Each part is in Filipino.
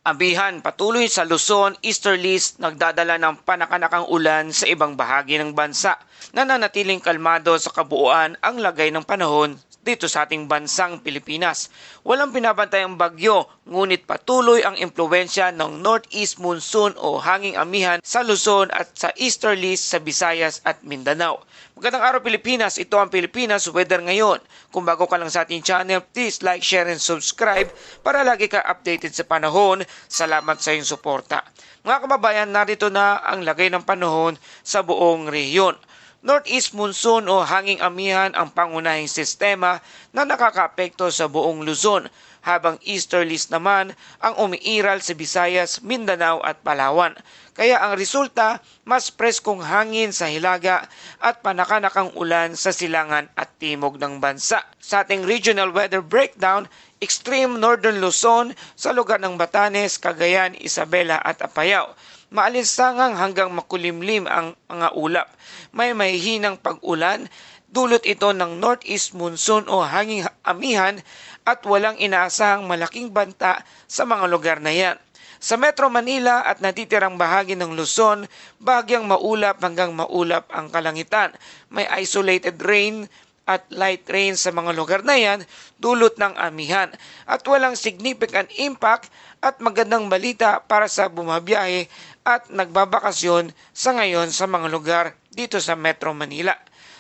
Amihan patuloy sa Luzon, easterlies nagdadala ng panakanakang ulan sa ibang bahagi ng bansa. Nananatiling kalmado sa kabuuan ang lagay ng panahon dito sa ating bansang Pilipinas. Walang pinabantayang bagyo, ngunit patuloy ang impluwensya ng northeast monsoon o hanging amihan sa Luzon at sa easterlies sa Visayas at Mindanao. Magandang araw Pilipinas, ito ang Pilipinas Weather ngayon. Kung bago ka lang sa ating channel, please like, share and subscribe para lagi ka updated sa panahon. Salamat sa iyong suporta. Mga kababayan, narito na ang lagay ng panahon sa buong rehiyon. Northeast monsoon o hanging amihan ang pangunahing sistema na nakakaapekto sa buong Luzon, habang easterlies naman ang umiiral sa Visayas, Mindanao at Palawan. Kaya ang resulta, mas preskong hangin sa hilaga at panakanakang ulan sa silangan at timog ng bansa. Sa ating regional weather breakdown, extreme northern Luzon sa lugar ng Batanes, Cagayan, Isabela at Apayao. Maalinsangang hanggang makulimlim ang mga ulap. May mahihinang pag-ulan, dulot ito ng northeast monsoon o hanging amihan at walang inaasahang malaking banta sa mga lugar na yan. Sa Metro Manila at natitirang bahagi ng Luzon, bahagyang maulap hanggang maulap ang kalangitan. May isolated rain at light rain sa mga lugar na yan, dulot ng amihan. At walang significant impact at magandang balita para sa bumabiyahe at nagbabakasyon sa ngayon sa mga lugar dito sa Metro Manila.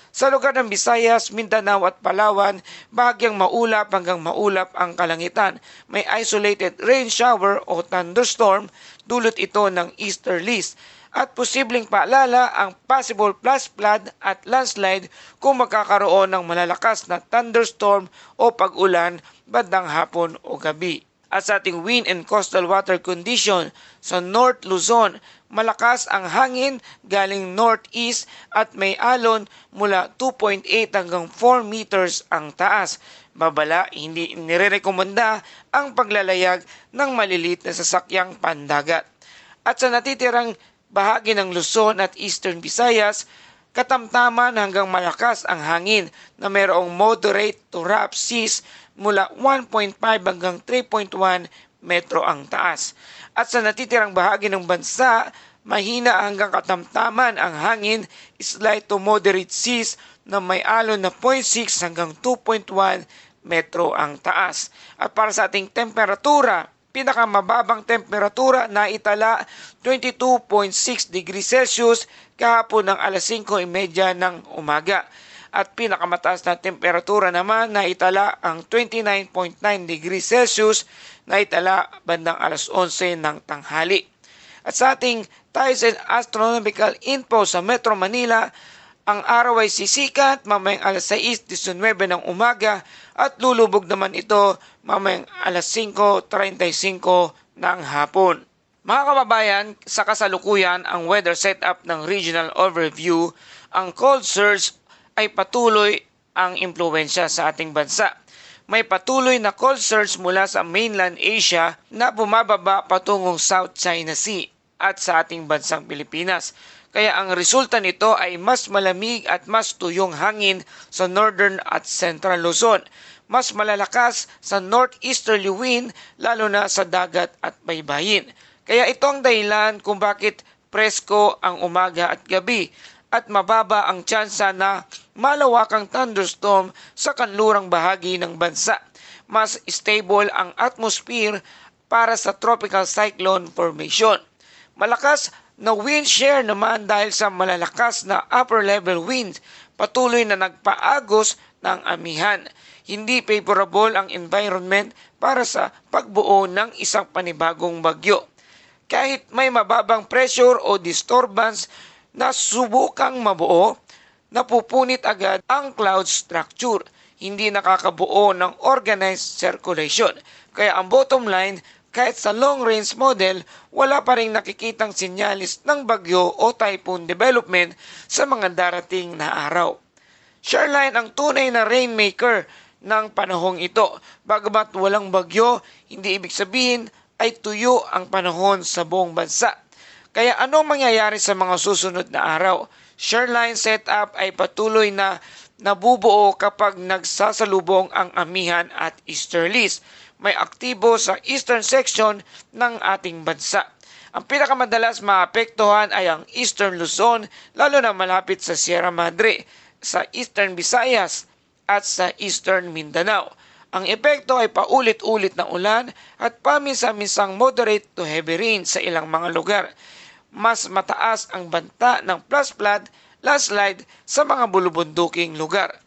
Sa lugar ng Visayas, Mindanao at Palawan, bahagyang maulap hanggang maulap ang kalangitan. May isolated rain shower o thunderstorm, dulot ito ng easterlies. At posibleng paalala ang possible flash flood at landslide kung magkakaroon ng malalakas na thunderstorm o pag-ulan bandang hapon o gabi. At sa ating wind and coastal water condition, sa North Luzon, malakas ang hangin galing northeast at may alon mula 2.8 hanggang 4 meters ang taas. Babala, hindi nirerekomenda ang paglalayag ng maliliit na sasakyang pandagat. At sa natitirang bahagi ng Luzon at Eastern Visayas, katamtaman hanggang malakas ang hangin na mayroong moderate to rough seas mula 1.5 hanggang 3.1 metro ang taas. At sa natitirang bahagi ng bansa, mahina hanggang katamtaman ang hangin, slight to moderate seas na may alon na 0.6 hanggang 2.1 metro ang taas. At para sa ating temperatura, pinakamababang temperatura na itala 22.6 degrees Celsius kahapon ng alas 5:30 ng umaga. At pinakamataas na temperatura naman na itala ang 29.9 degrees Celsius na itala bandang alas 11 ng tanghali. At sa ating tides and astronomical info sa Metro Manila, ang araw ay sisikat mamayang alas 6:19 ng umaga at lulubog naman ito mamayang alas 5:35 ng hapon. Mga kababayan, sa kasalukuyan ang weather setup ng regional overview, ang cold surge ay patuloy ang impluwensya sa ating bansa. May patuloy na cold surge mula sa mainland Asia na bumababa patungong South China Sea at sa ating bansang Pilipinas. Kaya ang resulta nito ay mas malamig at mas tuyong hangin sa northern at central Luzon. Mas malalakas sa northeasterly wind lalo na sa dagat at baybayin. Kaya ito ang dahilan kung bakit presko ang umaga at gabi at mababa ang tsansa na malawakang thunderstorm sa kanlurang bahagi ng bansa. Mas stable ang atmosphere para sa tropical cyclone formation. Malakas na wind shear naman dahil sa malalakas na upper level winds, patuloy na nagpaagos ng amihan. Hindi favorable ang environment para sa pagbuo ng isang panibagong bagyo. Kahit may mababang pressure o disturbance na subukang mabuo, napupunit agad ang cloud structure. Hindi nakakabuo ng organized circulation. Kaya ang bottom line, kahit sa long-range model, wala pa rin nakikitang sinyalis ng bagyo o typhoon development sa mga darating na araw. Shoreline ang tunay na rainmaker ng panahong ito. Bagamat walang bagyo, hindi ibig sabihin ay tuyo ang panahon sa buong bansa. Kaya anong mangyayari sa mga susunod na araw? Shoreline setup ay patuloy na nabubuo kapag nagsasalubong ang amihan at easterlies. may aktibo sa eastern section ng ating bansa. Ang pinakamadalas maapektuhan ay ang Eastern Luzon, lalo na malapit sa Sierra Madre, sa Eastern Visayas at sa Eastern Mindanao. Ang epekto ay paulit-ulit na ulan at paminsan-minsang moderate to heavy rain sa ilang mga lugar. Mas mataas ang banta ng flash flood, landslide sa mga bulubunduking lugar.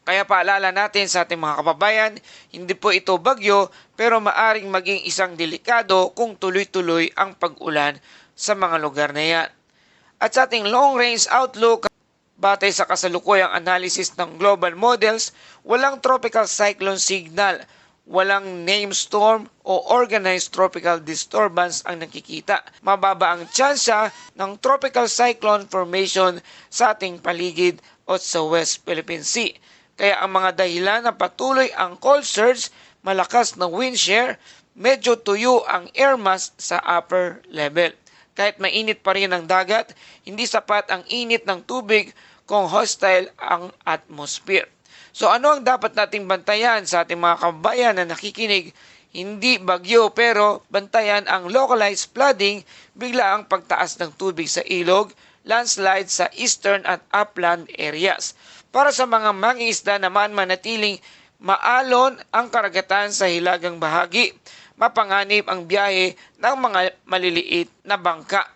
Kaya paalala natin sa ating mga kababayan, hindi po ito bagyo pero maaring maging isang delikado kung tuloy-tuloy ang pag-ulan sa mga lugar na yan. At sa ating long range outlook, batay sa kasalukuyang analysis ng global models, walang tropical cyclone signal, walang named storm o organized tropical disturbance ang nakikita. Mababa ang tsansa ng tropical cyclone formation sa ating paligid o sa West Philippine Sea. Kaya ang mga dahilan na patuloy ang cold surge, malakas na wind shear, medyo tuyo ang air mass sa upper level. Kahit mainit pa rin ang dagat, hindi sapat ang init ng tubig kung hostile ang atmosphere. So ano ang dapat nating bantayan sa ating mga kababayan na nakikinig? Hindi bagyo pero bantayan ang localized flooding, bigla ang pagtaas ng tubig sa ilog, landslide sa eastern at upland areas. Para sa mga mangingisda naman, manatiling maalon ang karagatan sa hilagang bahagi, mapanganib ang biyahe ng mga maliliit na bangka.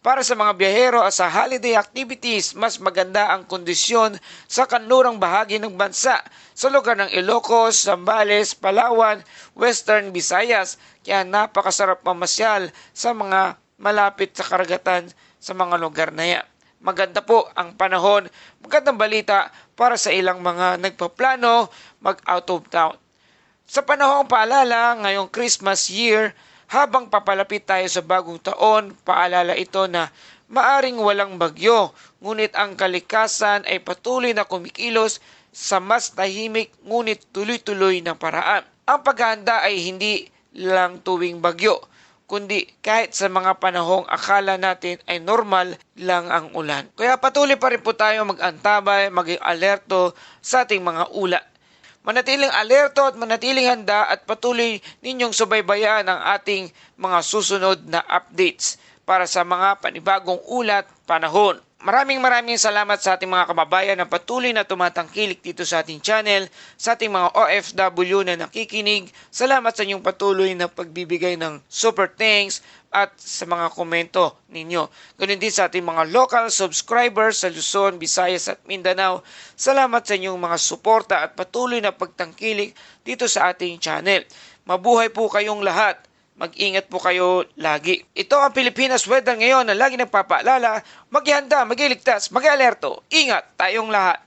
Para sa mga biyahero at sa holiday activities, mas maganda ang kondisyon sa kanlurang bahagi ng bansa sa lugar ng Ilocos, Zambales, Palawan, Western Visayas. Kaya napakasarap mamasyal sa mga malapit sa karagatan sa mga lugar na yan. Maganda po ang panahon, magandang balita para sa ilang mga nagpaplano mag-out of town. Sa panahong paalala ngayong Christmas year, habang papalapit tayo sa bagong taon, paalala ito na maaring walang bagyo, ngunit ang kalikasan ay patuloy na kumikilos sa mas tahimik ngunit tuloy-tuloy na paraan. Ang paghahanda ay hindi lang tuwing bagyo, kundi kahit sa mga panahong akala natin ay normal lang ang ulan. Kaya patuloy pa rin po tayo mag-antabay, maging alerto sa ating mga ulat. Manatiling alerto at manatiling handa at patuloy ninyong subaybayan ang ating mga susunod na updates para sa mga panibagong ulat panahon. Maraming salamat sa ating mga kababayan na patuloy na tumatangkilik dito sa ating channel, sa ating mga OFW na nakikinig. Salamat sa inyong patuloy na pagbibigay ng super thanks at sa mga komento ninyo. Ganun din sa ating mga local subscribers sa Luzon, Visayas at Mindanao. Salamat sa inyong mga suporta at patuloy na pagtangkilik dito sa ating channel. Mabuhay po kayong lahat. Mag-ingat po kayo lagi. Ito ang Pilipinas Weather ngayon na lagi nagpapaalala, maghihanda, mag-iligtas, mag-alerto. Ingat tayong lahat.